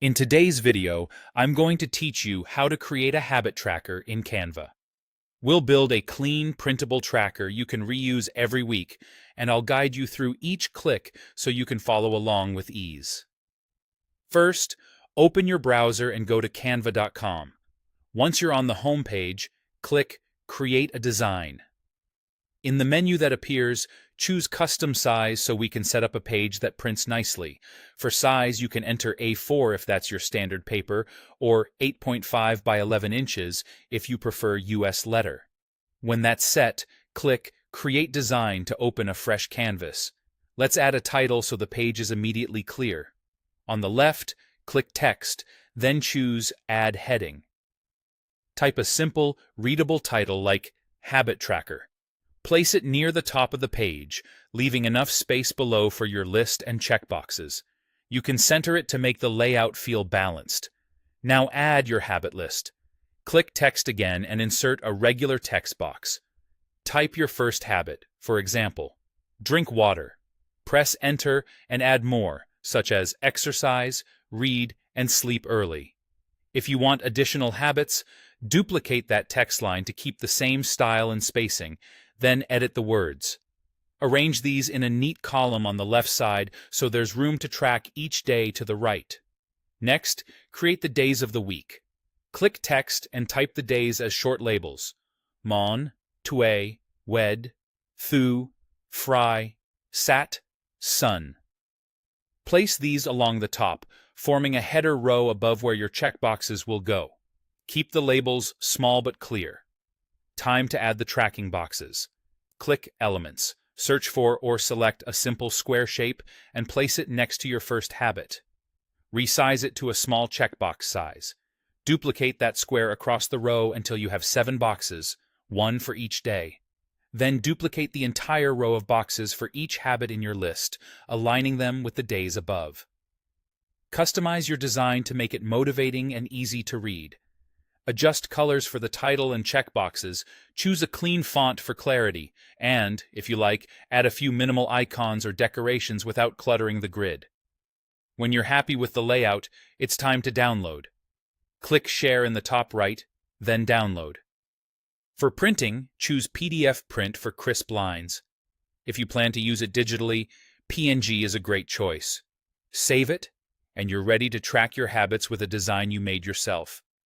In today's video, I'm going to teach you how to create a habit tracker in Canva. We'll build a clean, printable tracker you can reuse every week, and I'll guide you through each click so you can follow along with ease. First, open your browser and go to canva.com. Once you're on the home page, click Create a Design. In the menu that appears, choose Custom Size so we can set up a page that prints nicely. For size, you can enter A4 if that's your standard paper, or 8.5 by 11 inches if you prefer US letter. When that's set, click Create Design to open a fresh canvas. Let's add a title so the page is immediately clear. On the left, click Text, then choose Add Heading. Type a simple, readable title like Habit Tracker. Place it near the top of the page, leaving enough space below for your list and checkboxes. You can center it to make the layout feel balanced. Now add your habit list. Click Text again and insert a regular text box. Type your first habit, for example, drink water. Press Enter and add more, such as exercise, read, and sleep early. If you want additional habits, duplicate that text line to keep the same style and spacing, then edit the words. Arrange these in a neat column on the left side so there's room to track each day to the right. Next, create the days of the week. Click Text and type the days as short labels: Mon, Tue, Wed, Thu, Fry, Sat, Sun. Place these along the top, forming a header row above where your checkboxes will go. Keep the labels small but clear. Time to add the tracking boxes. Click Elements, search for or select a simple square shape, and place it next to your first habit. Resize it to a small checkbox size. Duplicate that square across the row until you have 7 boxes, 1 for each day. Then duplicate the entire row of boxes for each habit in your list, aligning them with the days above. Customize your design to make it motivating and easy to read. Adjust colors for the title and checkboxes, choose a clean font for clarity, and, if you like, add a few minimal icons or decorations without cluttering the grid. When you're happy with the layout, it's time to download. Click Share in the top right, then Download. For printing, choose PDF Print for crisp lines. If you plan to use it digitally, PNG is a great choice. Save it, and you're ready to track your habits with a design you made yourself.